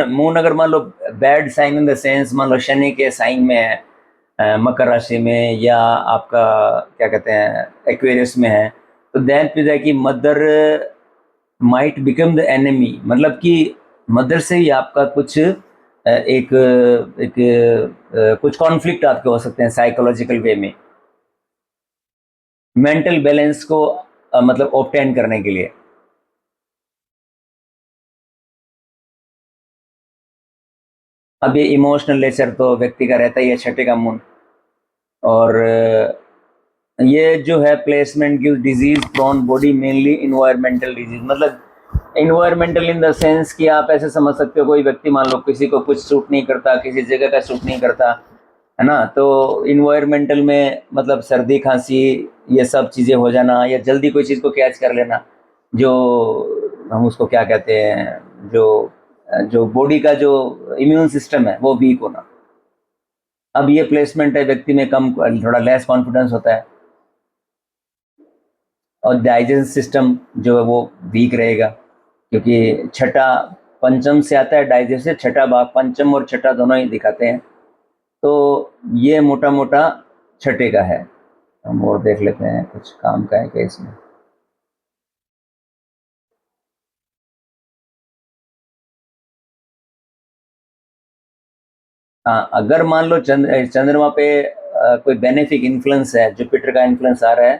मून अगर मान लो bad sign in the sense, मान लो शनि के साइन में है, मकर राशि में, या आपका क्या कहते हैं एक्वेरियस में है, तो दैट मीन्स है कि mother might become the enemy. मतलब कि मदर से ही आपका कुछ कुछ कॉन्फ्लिक्ट आपके हो सकते हैं साइकोलॉजिकल वे में, मेंटल बैलेंस को मतलब ऑब्टेन करने के लिए। अब ये इमोशनल नेचर तो व्यक्ति का रहता ही है, छठे का मून। और ये जो है placement give disease prone body, mainly environmental disease. मतलब इन्वायरमेंटल इन द सेंस कि आप ऐसे समझ सकते हो कोई व्यक्ति मान लो किसी को कुछ सूट नहीं करता, किसी जगह का सूट नहीं करता है ना, तो इन्वायरमेंटल में मतलब सर्दी खांसी ये सब चीज़ें हो जाना, या जल्दी कोई चीज़ को कैच कर लेना, जो हम उसको क्या कहते हैं, जो जो बॉडी का जो इम्यून सिस्टम है वो वीक होना। अब ये प्लेसमेंट है व्यक्ति में कम, थोड़ा लेस कॉन्फिडेंस होता है, और डाइजेशन सिस्टम जो है वो वीक रहेगा, क्योंकि छठा पंचम से आता है, डाइजेशन छठा भाग पंचम और छठा दोनों ही दिखाते हैं। तो ये मोटा मोटा छठे का है। हम और देख लेते हैं कुछ काम का है क्या इसमें। हाँ, अगर मान लो चंद्रमा पे कोई बेनिफिक इन्फ्लुएंस है, जुपिटर का इन्फ्लुएंस आ रहा है,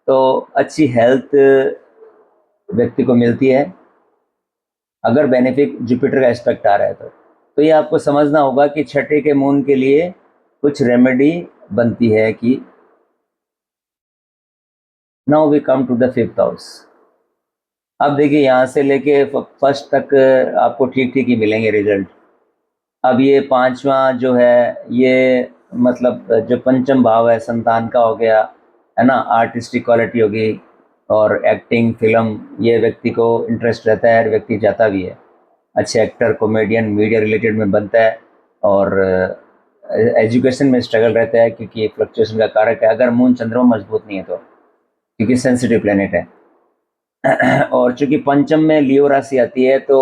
तो अच्छी हेल्थ व्यक्ति को मिलती है, अगर बेनिफिक जुपिटर का एस्पेक्ट आ रहा है तो ये आपको समझना होगा कि छठे के मून के लिए कुछ रेमेडी बनती है कि now we come to the 5th house. अब देखिए यहाँ से लेके फर्स्ट तक आपको ठीक ठीक ही मिलेंगे रिजल्ट। अब ये पांचवा जो है ये मतलब जो पंचम भाव है संतान का हो गया, है ना, आर्टिस्टिक क्वालिटी होगी और एक्टिंग फिल्म, ये व्यक्ति को इंटरेस्ट रहता है और व्यक्ति चाहता भी है अच्छे एक्टर कॉमेडियन मीडिया रिलेटेड में बनता है। और एजुकेशन में स्ट्रगल रहता है क्योंकि ये फ्लक्चुएशन का कारक है अगर मून चंद्रमा मजबूत नहीं है तो, क्योंकि सेंसिटिव प्लेनेट है। और चूंकि पंचम में लियो राशि आती है तो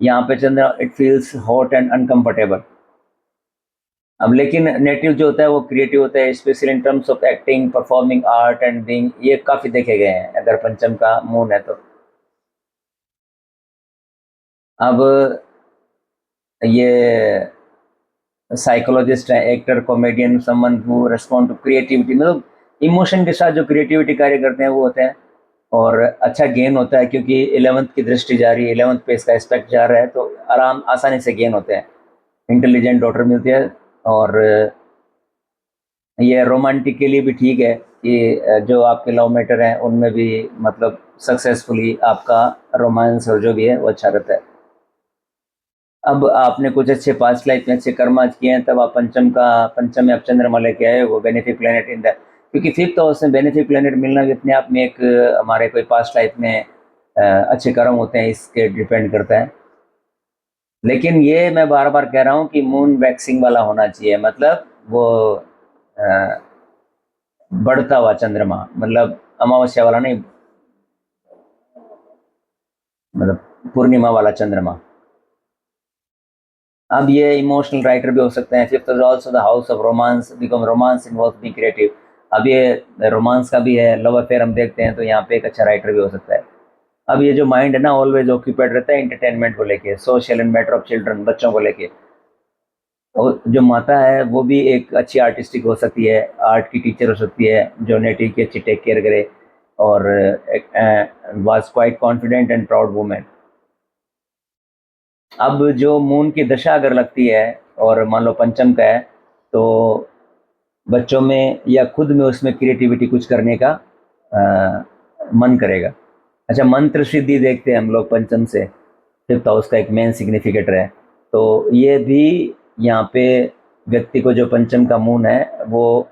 यहाँ पे Chandra it feels hot and uncomfortable. अब लेकिन नेटिव जो होता है वो क्रिएटिव होता है, specially in terms of acting performing art and being, ये काफ़ी देखे गए हैं अगर पंचम का मून है तो। अब ये साइकोलॉजिस्ट है, actor comedian, someone who respond to creativity, मतलब इमोशन के साथ जो क्रिएटिविटी कार्य करते हैं वो होते हैं। और अच्छा गेन होता है क्योंकि 11th की दृष्टि जा रही है, 11th पे इसका एस्पेक्ट जा रहा है, तो आराम आसानी से गेन होते हैं, इंटेलिजेंट डॉटर मिलती है। और ये रोमांटिक के लिए भी ठीक है कि जो आपके लव मैटर हैं उनमें भी मतलब सक्सेसफुली आपका रोमांस और जो भी है वो अच्छा रहता है। अब आपने कुछ अच्छे पास्ट लाइफ में अच्छे कर्म आज किए हैं तब आप पंचम में आप चंद्रमा लेके आए वो बेनिफिक प्लेनेट इन द, क्योंकि 5th हाउस में बेनिफिक प्लेनेट मिलना भी अपने आप में एक हमारे कोई पास्ट लाइफ में अच्छे कर्म होते हैं इसके डिपेंड करता है। लेकिन ये मैं बार बार कह रहा हूँ कि मून वैक्सिंग वाला होना चाहिए, मतलब वो अ, बढ़ता हुआ चंद्रमा, मतलब अमावस्या वाला नहीं, मतलब पूर्णिमा वाला चंद्रमा। अब ये इमोशनल राइटर भी हो सकते हैं। 5th is also the house of romance, become romance involve be creative. अब ये रोमांस का भी है, लव अफेयर हम देखते हैं तो यहाँ पे एक अच्छा राइटर भी हो सकता है। अब ये जो माइंड है ना ऑलवेज ऑक्यूपाइड रहता है एंटरटेनमेंट को लेके, social and matter of children, बच्चों को लेके। और जो माता है वो भी एक अच्छी आर्टिस्टिक हो सकती है, आर्ट की टीचर हो सकती है जो नेटिव की अच्छी टेक केयर करे, और was quite confident and proud women. अब जो मून की दशा अगर लगती है और मान लो पंचम का है, तो बच्चों में या खुद में उसमें क्रिएटिविटी कुछ करने का मन करेगा। अच्छा, मंत्र सिद्धि देखते हैं हम लोग पंचम से, फिफ्थ हाउस का एक मेन सिग्निफिकेटर है। तो ये भी यहाँ पे व्यक्ति को जो पंचम का मून है वो,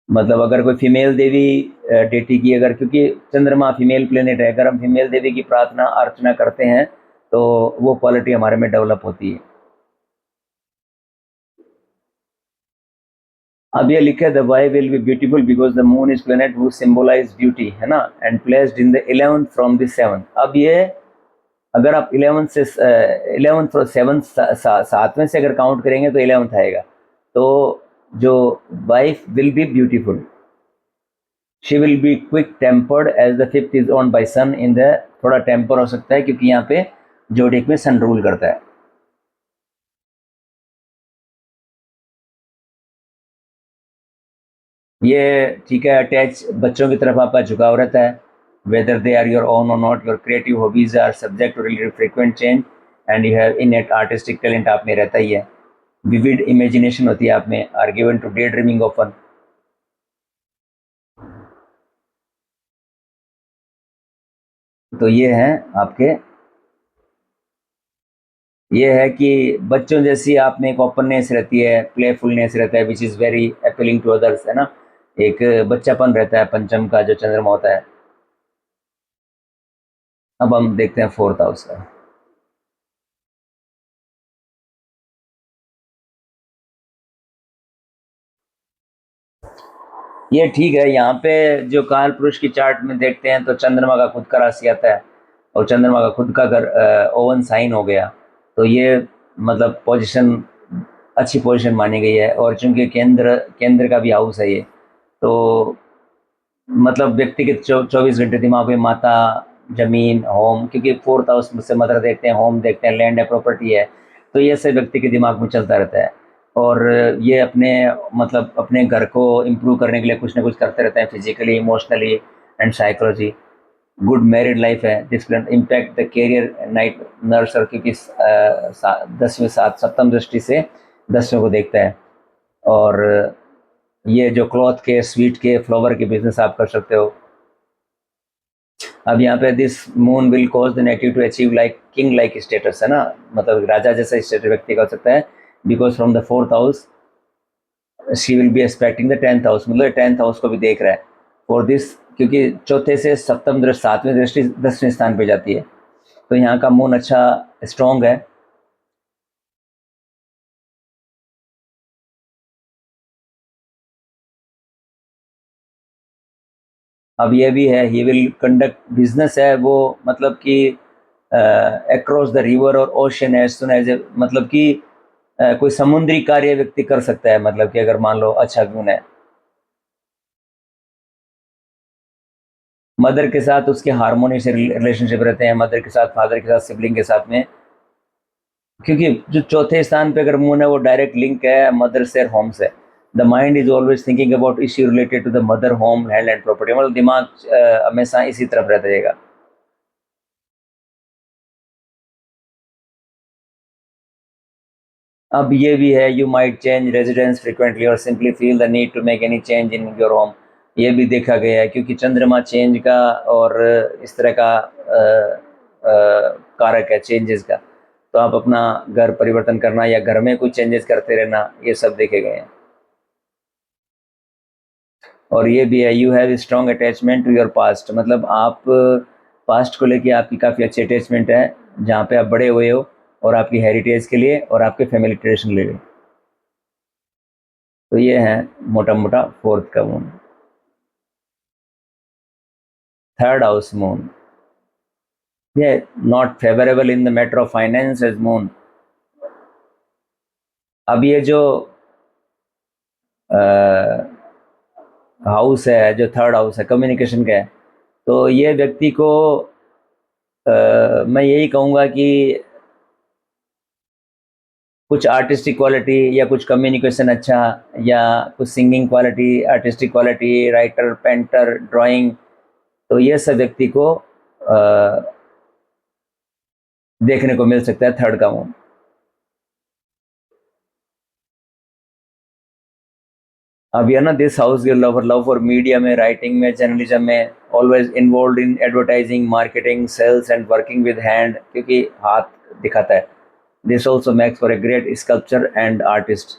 मतलब अगर कोई फीमेल देवी डेटी की, अगर, क्योंकि चंद्रमा फीमेल प्लेनेट है, अगर हम फीमेल देवी की प्रार्थना अर्चना करते हैं तो वो क्वालिटी हमारे में डेवलप होती है। अब ये लिखा है the wife will be beautiful because the moon is planet who symbolize beauty, है ना, and placed in the 11th from the 7th। अब ये अगर आप 11th से 11th और 7th सातवें से अगर काउंट करेंगे तो 11th आएगा। तो जो wife will be beautiful, she will be quick tempered as the fifth is owned by sun in the, थोड़ा टेम्पर हो सकता है क्योंकि यहाँ पे जोडिक में सन रूल करता है। ये ठीक है, अटैच बच्चों की तरफ आपका झुकाव रहता है, whether they are your own और not, your creative hobbies are subject to related frequent change and you have innate artistic talent आप में रहता ही है, विविड इमेजिनेशन होती है आप में, are given to daydreaming often. तो ये हैं आपके, ये है कि बच्चों जैसी आप में एक ओपननेस रहती है, प्लेफुलनेस रहता है, which is very appealing to others, है ना, एक बच्चापन रहता है पंचम का जो चंद्रमा होता है। अब हम देखते हैं फोर्थ हाउस का। ये ठीक है, यहाँ पे जो काल पुरुष की चार्ट में देखते हैं तो चंद्रमा का खुद का राशि आता है और चंद्रमा का खुद का घर ओवन साइन हो गया, तो ये मतलब पोजीशन, अच्छी पोजीशन मानी गई है। और चूंकि केंद्र केंद्र का भी हाउस है ये, तो मतलब व्यक्ति के 24 घंटे दिमाग में माता, जमीन, होम, क्योंकि फोर्थ हाउस से मदर देखते हैं, होम देखते हैं, लैंड है, प्रॉपर्टी है, तो ये सब व्यक्ति के दिमाग में चलता रहता है। और ये अपने, मतलब अपने घर को इम्प्रूव करने के लिए कुछ ना कुछ करते रहते हैं, physically, emotionally and psychology. Good married life है, this impact the career night nurser, क्योंकि 10वीं सात सप्तम दृष्टि से 10वें को देखता है। और ये जो क्लॉथ के, स्वीट के, फ्लावर के बिजनेस आप कर सकते हो। अब यहाँ पे this moon will cause the native to achieve like king like status, है ना, मतलब राजा जैसा स्टेटस व्यक्ति का हो सकता है, because from the fourth house she will be expecting the 10th house, मतलब 10th हाउस को भी देख रहा है फॉर दिस, क्योंकि चौथे से सप्तम दृष्टि, सातवीं दृष्टि 10वें स्थान पे जाती है, तो यहाँ का मून अच्छा स्ट्रॉन्ग है। अब ये भी है, ही विल कंडक्ट बिजनेस है वो, मतलब कि अक्रॉस द रिवर और ocean as soon as a, मतलब कि कोई समुद्री कार्य व्यक्ति कर सकता है, मतलब कि अगर मान लो अच्छा गुण है। मदर के साथ उसके हार्मोनी से रिलेशनशिप रहते हैं, मदर के साथ, फादर के साथ, सिबलिंग के साथ में, क्योंकि जो चौथे स्थान पे अगर मून है वो डायरेक्ट लिंक है मदर से और होम से। The mind is always thinking about issue related to the mother, home, land and property, मतलब दिमाग हमेशा इसी तरफ रहता रहेगा। अब ये भी है, you might change residence frequently और simply feel the need to make any change in your home. ये भी देखा गया है, क्योंकि चंद्रमा चेंज का और इस तरह का कारक है, चेंजेस का, तो आप अपना घर परिवर्तन करना या घर में कुछ चेंजेस करते रहना, ये सब देखे गए हैं। और ये भी है, you have strong attachment to your past, मतलब आप पास्ट को लेके आपकी काफ़ी अच्छी अटैचमेंट है, जहाँ पे आप बड़े हुए हो, और आपकी हेरिटेज के लिए और आपके फैमिली ट्रेडिशन के लिए। तो ये है मोटा मोटा फोर्थ का मून। थर्ड हाउस मून, ये not favourable in the matter of finance as moon. अब ये जो हाउस है, जो थर्ड हाउस है, कम्युनिकेशन का है, तो ये व्यक्ति को मैं यही कहूँगा कि कुछ आर्टिस्टिक क्वालिटी या कुछ कम्युनिकेशन अच्छा, या कुछ singing quality, artistic quality, writer, painter, drawing, तो ये सब व्यक्ति को देखने को मिल सकता है थर्ड का मून। अब ये ना दिस हाउस के लव फॉर मीडिया में, राइटिंग में, जर्नलिज्म में, always involve in advertising, marketing, sales and working with hand, क्योंकि हाथ दिखाता है। This also makes for a great sculpture and artist.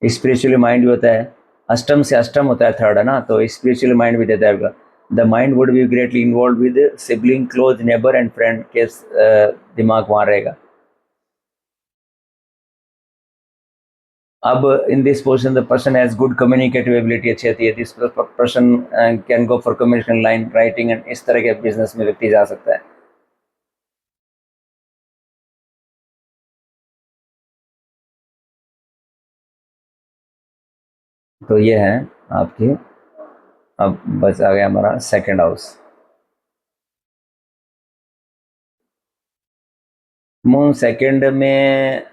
Spiritually mind भी होता है, अष्टम से अष्टम होता है थर्ड, है ना, तो स्पिरिचुअल माइंड भी देता है। The mind would be greatly involve with sibling, close neighbour and friend के दिमाग वहाँ रहेगा। अब in this portion the person has good communicative ability अच्छी होती है। This person can go for communication line, writing and इस तरह के बिजनेस में व्यक्ति जा सकता है। तो ये है आपके। अब बस आ गया हमारा सेकंड हाउस। मून सेकंड में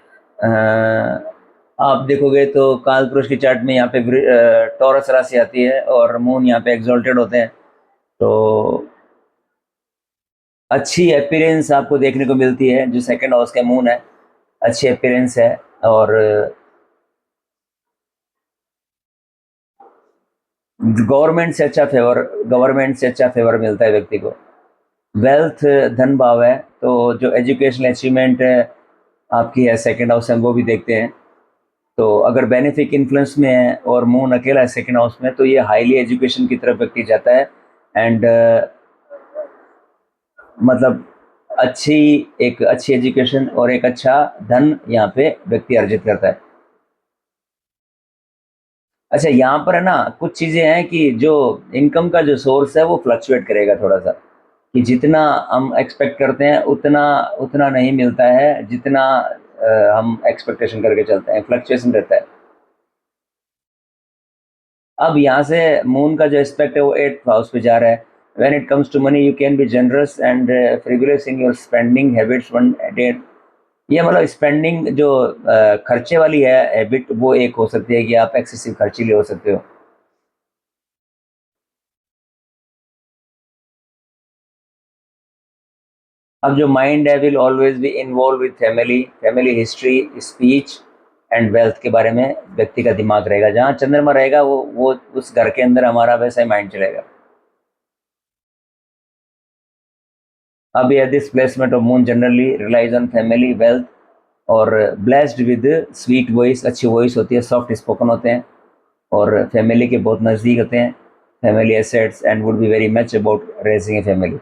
आप देखोगे तो काल पुरुष की चार्ट में यहाँ पे टॉरस राशि आती है और मून यहाँ पे एग्जॉल्टेड होते हैं। तो अच्छी अपीयरेंस आपको देखने को मिलती है, जो सेकंड हाउस का मून है, अच्छी अपीयरेंस है। और गवर्नमेंट से अच्छा फेवर मिलता है व्यक्ति को। वेल्थ धन भाव है, तो जो एजुकेशनल अचीवमेंट आपकी है सेकंड हाउस से, हम वो भी देखते हैं। तो अगर बेनिफिक इन्फ्लुएंस में है और मून अकेला है सेकंड हाउस में, तो ये हाईली एजुकेशन की तरफ व्यक्ति जाता है। एंड मतलब एक अच्छी एजुकेशन और एक अच्छा धन यहाँ पे व्यक्ति अर्जित करता है। अच्छा, यहाँ पर है ना कुछ चीज़ें हैं कि जो इनकम का जो सोर्स है वो फ्लक्चुएट करेगा थोड़ा सा, कि जितना हम एक्सपेक्ट करते हैं उतना उतना नहीं मिलता है, जितना हम एक्सपेक्टेशन करके चलते हैं, फ्लक्चुएशन रहता है। अब यहाँ से मून का जो एस्पेक्ट है वो 8th हाउस पे जा रहा है। When it comes to money you can be generous and frivolous in your spending habits one day. ये मतलब स्पेंडिंग जो खर्चे वाली है हैबिट, वो एक हो सकती है कि आप एक्सेसिव खर्चीले हो सकते हो। अब जो माइंड है will always be involve with family, family history, speech and wealth के बारे में व्यक्ति का दिमाग रहेगा। जहाँ चंद्रमा रहेगा वो उस घर के अंदर हमारा वैसा ही माइंड चलेगा। अब ये this placement of moon generally relies on family, wealth और ब्लेस्ड विद स्वीट वॉइस, अच्छी वॉइस होती है, सॉफ्ट स्पोकन होते हैं और फैमिली के बहुत नज़दीक होते हैं। Family assets and would be very much about raising a family.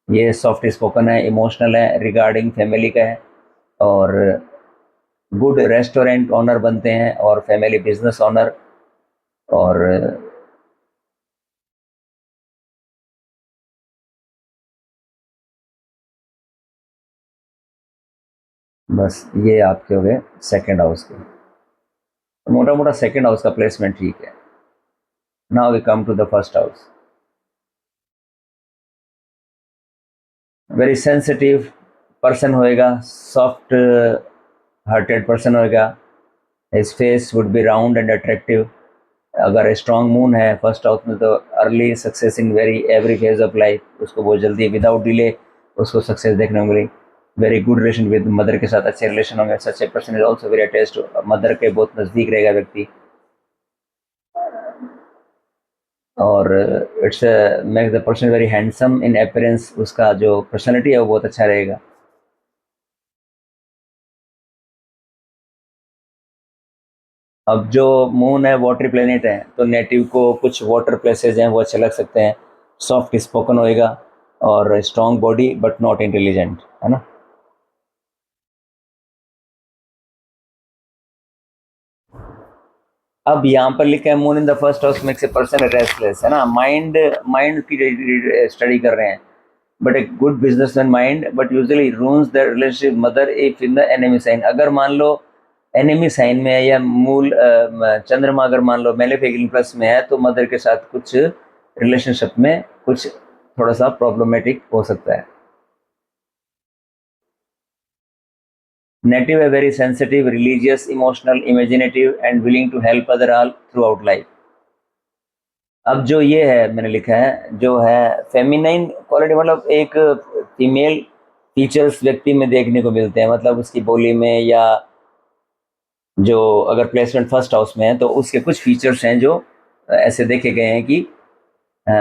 ये सॉफ्ट स्पोकन है, इमोशनल है, रिगार्डिंग फैमिली का है। और गुड रेस्टोरेंट ओनर बनते हैं और फैमिली बिजनेस ओनर। और बस ये आपके हो गए सेकेंड हाउस के। तो मोटा मोटा सेकेंड हाउस का प्लेसमेंट ठीक है। Now we come to the first house. Very sensitive person होएगा, सॉफ्ट हार्टेड पर्सन होएगा। His face would be round and attractive. अगर स्ट्रॉन्ग मून है फर्स्ट हाउस में तो early success in very every phase of life, उसको बहुत जल्दी without delay उसको सक्सेस देखने को मिली। Very good relation with mother के साथ अच्छे रिलेशन होंगे। Such a person is also very attached, mother के बहुत नज़दीक रहेगा व्यक्ति। और it's make the person very handsome in appearance, उसका जो पर्सनैलिटी है वो बहुत अच्छा रहेगा। अब जो मून है वाटर प्लेनेट है, तो नेटिव को कुछ वाटर प्लेसेस हैं वो अच्छे लग सकते हैं। सॉफ्ट स्पोकन होएगा और strong body but not intelligent, है ना। अब यहाँ पर लिखा है moon in the first house makes a person restless, है ना। माइंड माइंड की स्टडी कर रहे हैं, but a good businessman mind but usually ruins the relationship mother if in the enemy sign. अगर मान लो एनिमी साइन में है या मूल चंद्रमा अगर मान लो मेलेफिक इन्फ्लुएंस में है, तो मदर के साथ कुछ रिलेशनशिप में कुछ थोड़ा सा प्रॉब्लमेटिक हो सकता है। नेटिव है very sensitive, religious, emotional, imaginative and willing to help other all throughout life. अब जो ये है मैंने लिखा है जो है फेमिनाइन क्वालिटी, मतलब एक फीमेल फीचर्स व्यक्ति में देखने को मिलते हैं, मतलब उसकी बोली में या जो अगर प्लेसमेंट फर्स्ट हाउस में है तो उसके कुछ फीचर्स हैं जो ऐसे देखे गए हैं कि अ,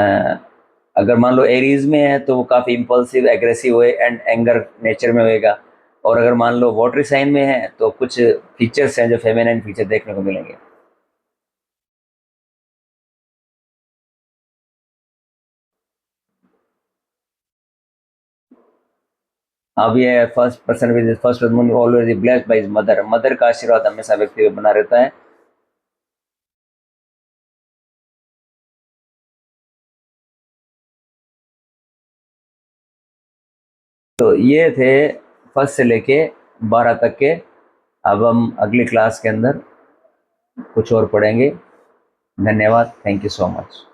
अगर मान लो एरीज में है तो वो काफ़ी इम्पल्सिव एग्रेसिव हुए एंड एंगर नेचर में होएगा, और अगर मान लो वाटर साइन में है तो कुछ फीचर्स हैं जो फेमिनिन फीचर देखने को मिलेंगे। अब ये first person with first moon always blessed by his mother, mother का आशीर्वाद हमेशा व्यक्ति पे बना रहता है। तो ये थे फर्स्ट से लेके 12 तक के। अब हम अगली क्लास के अंदर कुछ और पढ़ेंगे। धन्यवाद, थैंक यू सो मच।